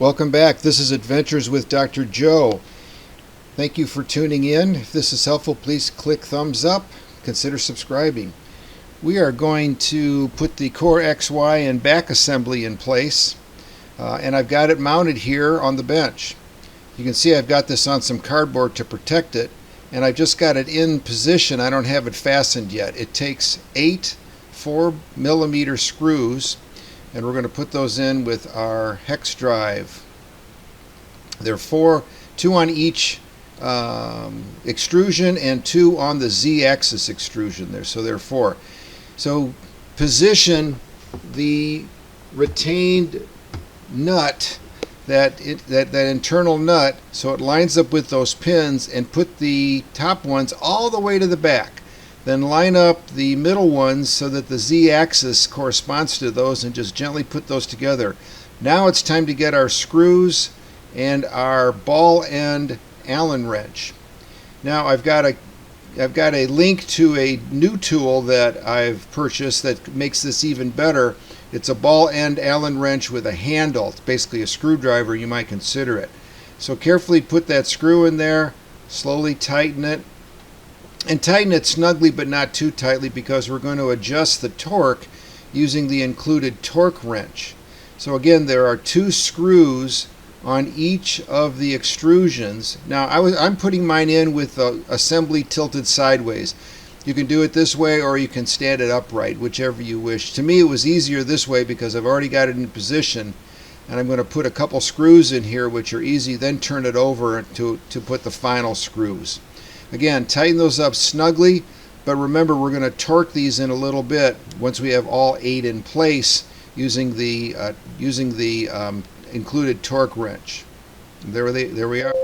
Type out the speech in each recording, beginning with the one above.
Welcome back. This is Adventures with Dr. Joe. Thank you for tuning in. If this is helpful, please click thumbs up. Consider subscribing. We are going to put the core XY and back assembly in place, and I've got it mounted here on the bench. You can see I've got this on some cardboard to protect it, and I've just got it in position. I don't have it fastened yet. It takes 8 4mm screws, and we're going to put those in with our hex drive. There are 2 on each extrusion and 2 on the Z-axis extrusion there, so there are 4. So position the retained nut, that internal nut, so it lines up with those pins, and put the top ones all the way to the back. Then line up the middle ones so that the Z-axis corresponds to those, and just gently put those together. Now it's time to get our screws and our ball end Allen wrench. Now I've got a link to a new tool that I've purchased that makes this even better. It's a ball end Allen wrench with a handle. It's basically a screwdriver, you might consider it. So carefully put that screw in there, slowly tighten it. And tighten it snugly but not too tightly, because we're going to adjust the torque using the included torque wrench. So again, there are 2 screws on each of the extrusions. Now I'm putting mine in with the assembly tilted sideways. You can do it this way, or you can stand it upright, whichever you wish. To me it was easier this way because I've already got it in position, and I'm going to put a couple screws in here which are easy, then turn it over to put the final screws. Again, tighten those up snugly, but remember we're going to torque these in a little bit once we have all 8 in place using the included torque wrench. There we are.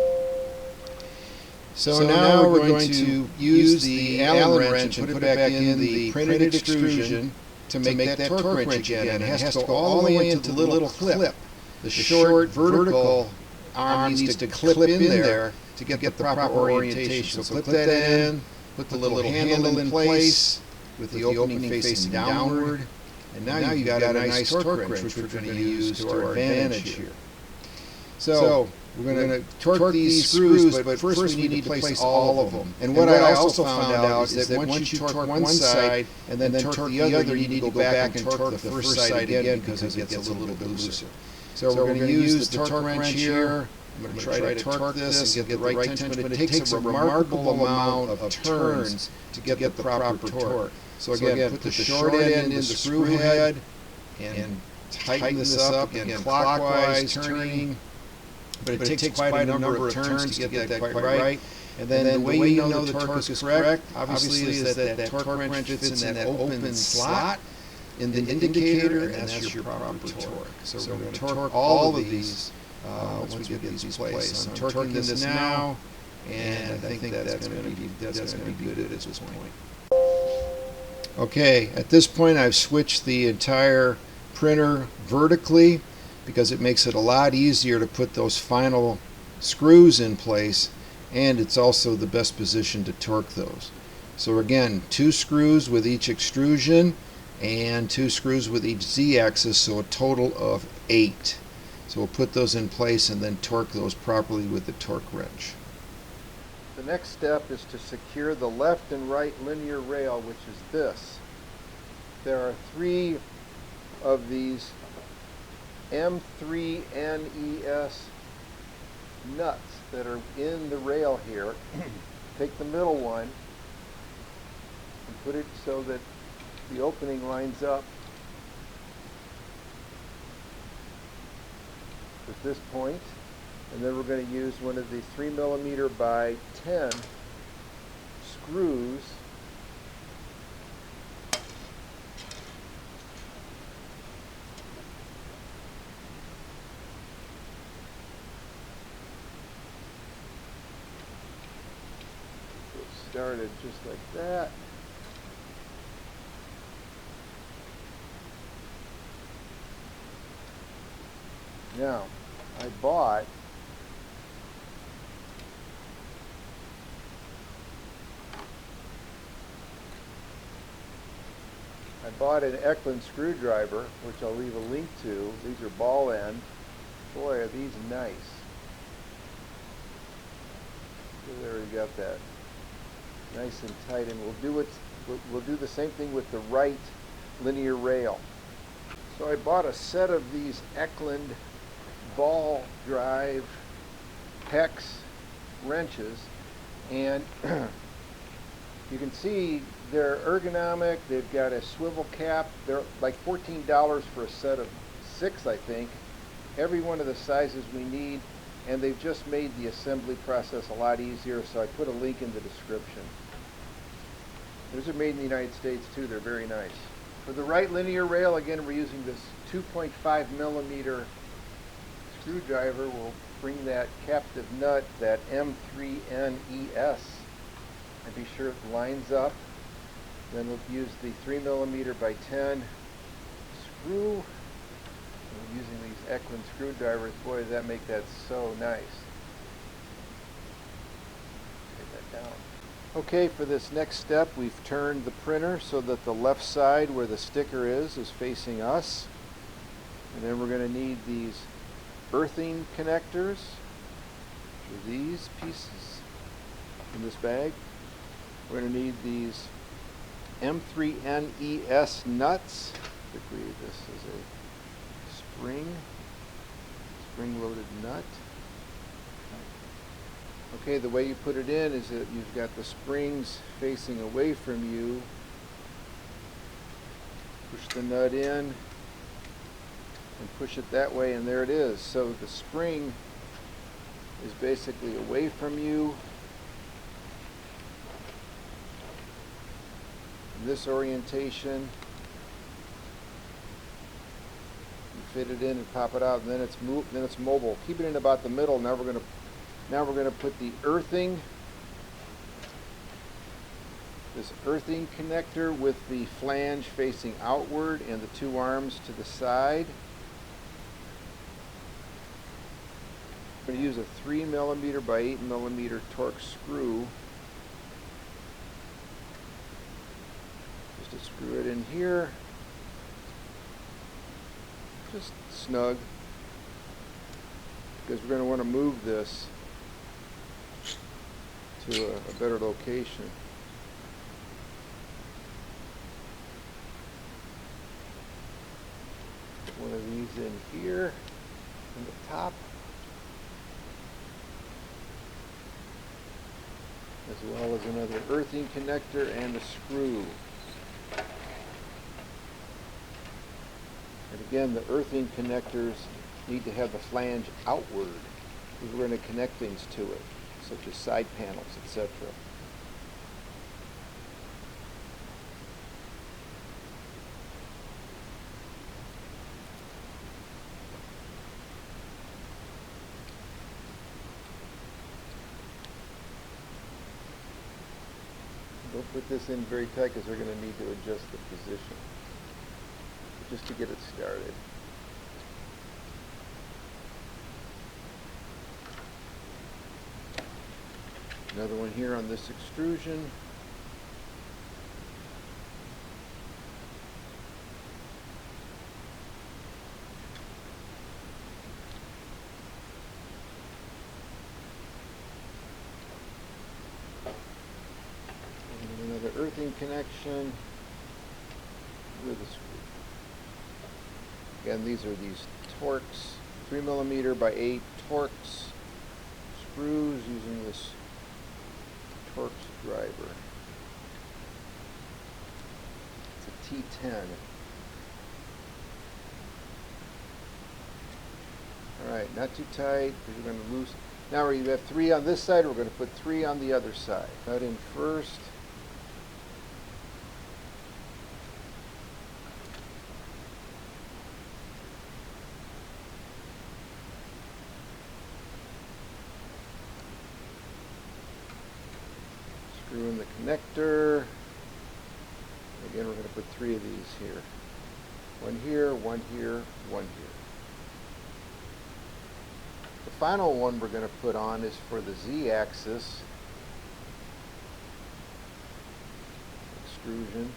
So now we're going to use the Allen wrench and put it back in the printed extrusion to make that torque wrench again. And it has to go all the way into the little clip. The short vertical arm needs to clip in there to get the proper orientation. So clip that in, put the little handle in place with the opening facing downward, and now you've got a nice torque wrench, which we're going to use to our advantage here. So we're going to torque these screws, but first we need to place all of them. And what I also found out is that once you torque one side and then torque the other, you need to go back and torque the first side again because it gets a little bit looser. So we're going to use the torque wrench here. I'm going to try to torque this and get the right tension, but it takes a remarkable amount of turns to get the proper torque. So again, put the short end in the screw head and tighten this up, again clockwise turning, but it takes quite a number of turns to get that quite right. And then the way you know the torque is correct, obviously, is that torque wrench fits in that open slot in the indicator, and that's your proper torque. So we're going to torque all of these once we get these placed. So I'm torquing this now, and I think that's going to be good at this point. Okay, at this point I've switched the entire printer vertically because it makes it a lot easier to put those final screws in place, and it's also the best position to torque those. So again, 2 screws with each extrusion and 2 screws with each Z-axis, so a total of 8. So we'll put those in place and then torque those properly with the torque wrench. The next step is to secure the left and right linear rail, which is this. There are 3 of these M3NES nuts that are in the rail here. Take the middle one and put it so that the opening lines up with this point, and then we're going to use one of the 3mm by 10 screws started just like that. Now, I bought an Eklind screwdriver, which I'll leave a link to. These are ball end, Boy, are these nice. So there we got that. Nice and tight, and we'll do the same thing with the right linear rail. So I bought a set of these Eklind ball drive hex wrenches, and you can see they're ergonomic. They've got a swivel cap. They're like $14 for a set of 6, I think. Every one of the sizes we need, and they've just made the assembly process a lot easier, so I put a link in the description. Those are made in the United States too. They're very nice. For the right linear rail, again, we're using this 2.5 millimeter screwdriver. We'll bring that captive nut, that M3NES, and be sure it lines up. Then we'll use the 3 millimeter by 10 screw. We're using these Eklind screwdrivers. Boy, does that make that so nice. Take that down. Okay, for this next step, we've turned the printer so that the left side where the sticker is facing us. And then we're going to need these earthing connectors, which are these pieces in this bag. We're going to need these M3NES nuts. Typically this is a spring-loaded nut. Okay, the way you put it in is that you've got the springs facing away from you. Push the nut in and push it that way, and there it is. So the spring is basically away from you. In this orientation, you fit it in and pop it out, and then it's mobile. Keep it in about the middle. Now we're going to put the earthing, this earthing connector with the flange facing outward and the 2 arms to the side. I'm going to use a 3 millimeter by 8 millimeter Torx screw just to screw it in here, just snug, because we're going to want to move this to a better location. One of these in here, in the top, as well as another earthing connector and a screw. And again, the earthing connectors need to have the flange outward, because we're going to connect things to it, such as side panels, etc. Don't put this in very tight, because we're going to need to adjust the position just to get it started. Another one here on this extrusion. And another earthing connection with a screw. Again, these are these Torx 3 millimeter by 8 Torx screws using this Torx driver. It's a T10. Alright, not too tight, because we're going to lose. Now we have 3 on this side, we're going to put 3 on the other side. Cut in first. Screw in the connector. Again, we're going to put 3 of these here. One here, one here, one here. The final one we're going to put on is for the Z-axis extrusion.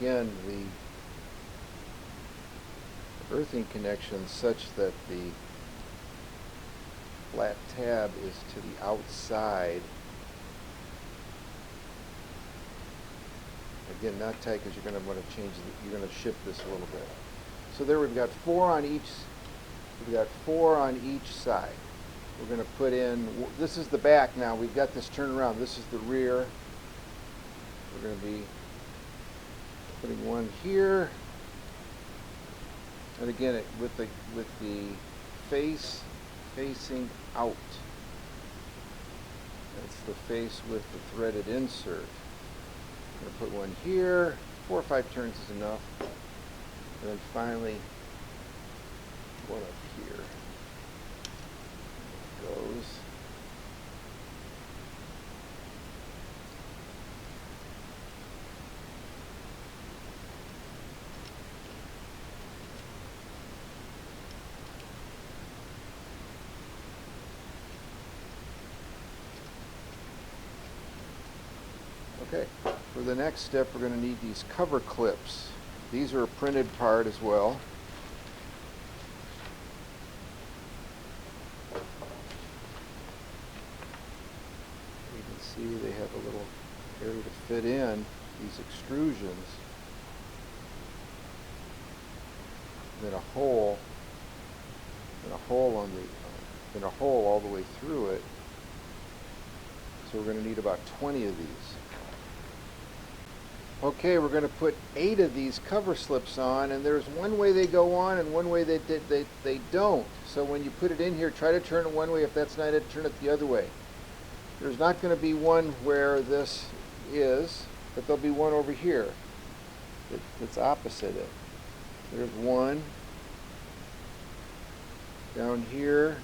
again, the earthing connection such that the flat tab is to the outside. Again, not tight because you're going to want to change you're going to shift this a little bit. So there we've got four on each side. We're going to put in, this is the back now, we've got this turn around, this is the rear. We're going to be putting one here, and again with the face facing out. That's the face with the threaded insert. I'm going to put one here, 4 or 5 turns is enough, and then finally one up here. There it goes. Okay, for the next step we're going to need these cover clips. These are a printed part as well. You can see they have a little area to fit in these extrusions. Then a hole on the then a hole all the way through it. So we're going to need about 20 of these. Okay, we're going to put 8 of these cover slips on, and there's one way they go on and one way they don't. So when you put it in here, try to turn it one way. If that's not it, turn it the other way. There's not going to be one where this is, but there'll be one over here that's opposite it. There's one down here,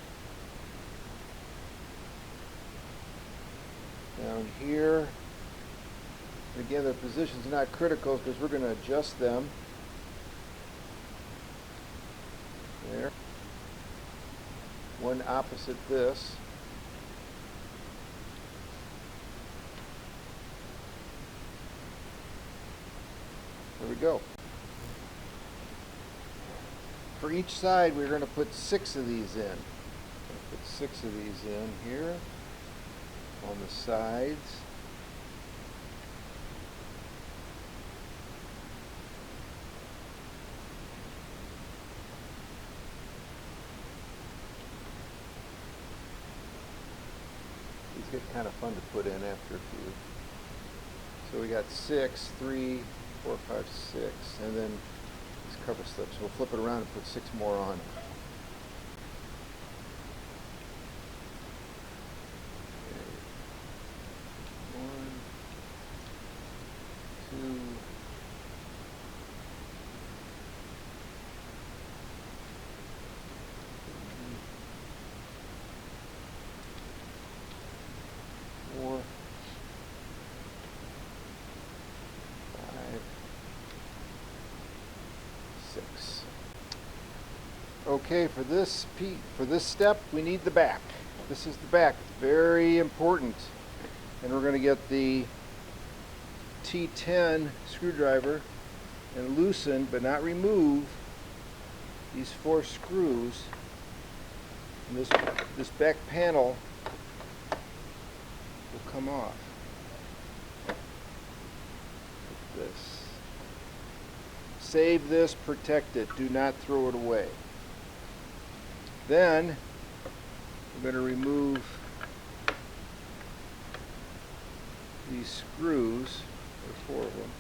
down here. Again, their position's not critical because we're going to adjust them. There. One opposite this. There we go. For each side, we're going to put 6 of these in. Put 6 of these in here on the sides. These get kind of fun to put in after a few. So we got 6, 3, 4, 5, 6, and then these cover slips. We'll flip it around and put 6 more on. Okay. 1, 2, 4, 5, 6. Okay, for this step, we need the back. This is the back. It's very important. And we're going to get the T10 screwdriver and loosen, but not remove, these 4 screws. And this back panel will come off. Like this. Save this, protect it, do not throw it away. Then we're going to remove these screws. There are 4 of them.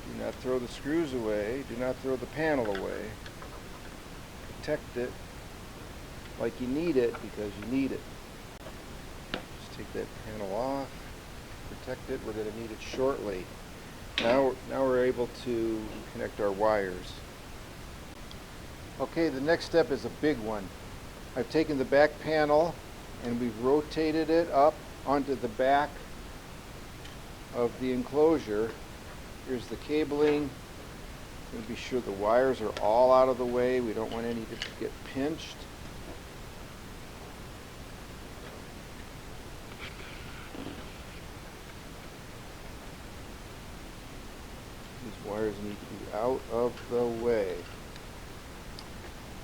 Do not throw the screws away. Do not throw the panel away. Protect it like you need it, because you need it. Just take that panel off. Protect it. We're going to need it shortly. Now we're able to connect our wires. Okay, the next step is a big one. I've taken the back panel and we've rotated it up onto the back of the enclosure. Here's the cabling. I'm going to be sure the wires are all out of the way. We don't want any to get pinched. Wires need to be out of the way.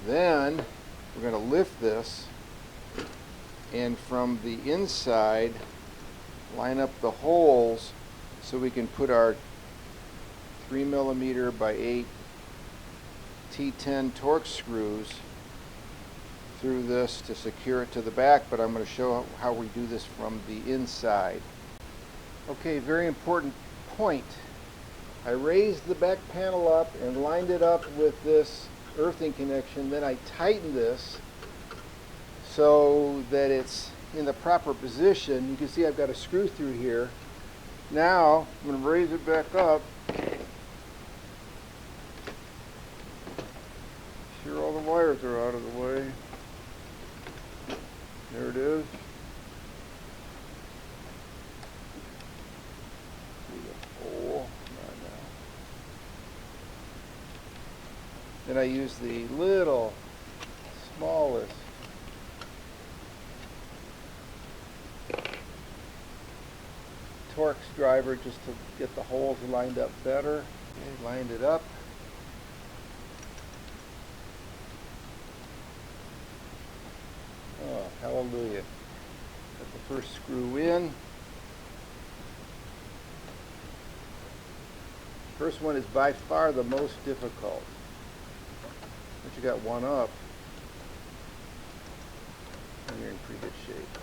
Then we're going to lift this, and from the inside line up the holes so we can put our 3mm by 8 T10 Torx screws through this to secure it to the back, but I'm going to show how we do this from the inside. Okay, very important point. I raised the back panel up and lined it up with this earthing connection. Then I tightened this so that it's in the proper position. You can see I've got a screw through here. Now I'm going to raise it back up. Sure all the wires are out of the way. There it is. See the hole? Then I use the little, smallest Torx driver just to get the holes lined up better. Okay, lined it up. Oh, hallelujah. Got the first screw in. First one is by far the most difficult. Once you got one up, and you're in pretty good shape.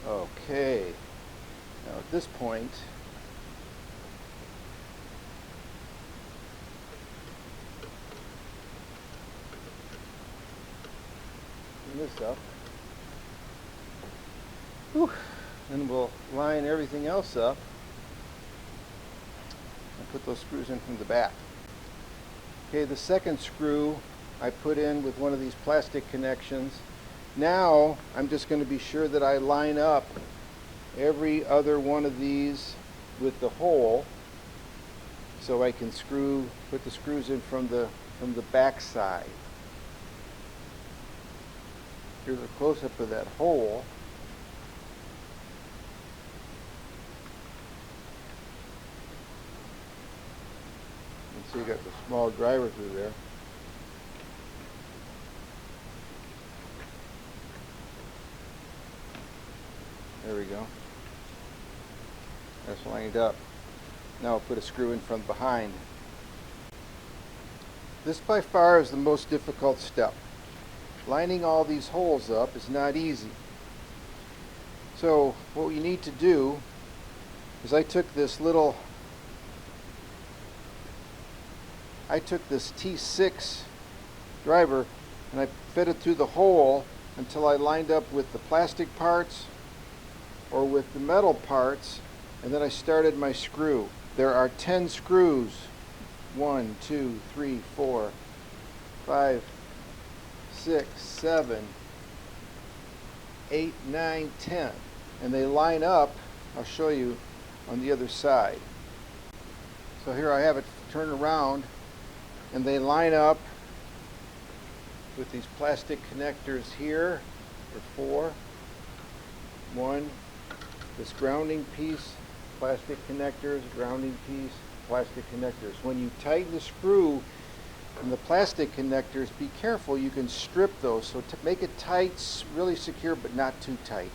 Okay, now at this point, bring this up. Whew. Then we'll line everything else up and put those screws in from the back. Okay, the second screw I put in with one of these plastic connections. Now I'm just going to be sure that I line up every other one of these with the hole so I can put the screws in from the back side. Here's a close-up of that hole. So you got the small driver through there. There we go. That's lined up. Now I'll put a screw in from behind. This by far is the most difficult step. Lining all these holes up is not easy. So what you need to do is I took this T6 driver and I fed it through the hole until I lined up with the plastic parts or with the metal parts, and then I started my screw. There are 10 screws. 1, 2, 3, 4, 5, 6, 7, 8, 9, 10. And they line up, I'll show you on the other side. So here I have it turned around, and they line up with these plastic connectors here for 4. 1, this grounding piece, plastic connectors, grounding piece, plastic connectors. When you tighten the screw and the plastic connectors, be careful, you can strip those. So to make it tight, really secure, but not too tight.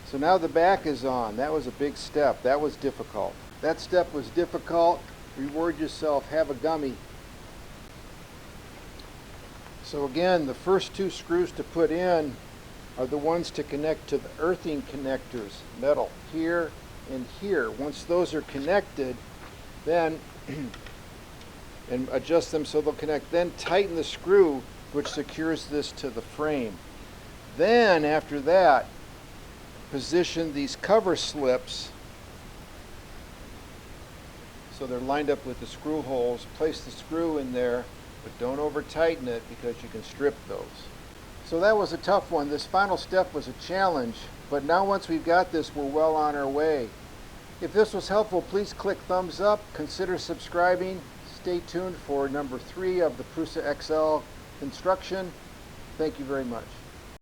So now the back is on. That was a big step. That was difficult. That step was difficult. Reward yourself. Have a gummy. So again, the first 2 screws to put in are the ones to connect to the earthing connectors, metal here and here. Once those are connected, then and adjust them so they'll connect, then tighten the screw which secures this to the frame. Then after that, position these cover slips so they're lined up with the screw holes. Place the screw in there, but don't over tighten it because you can strip those. So that was a tough one. This final step was a challenge, but now once we've got this, we're well on our way. If this was helpful, please click thumbs up, consider subscribing. Stay tuned for number 3 of the PRUSA XL construction. Thank you very much.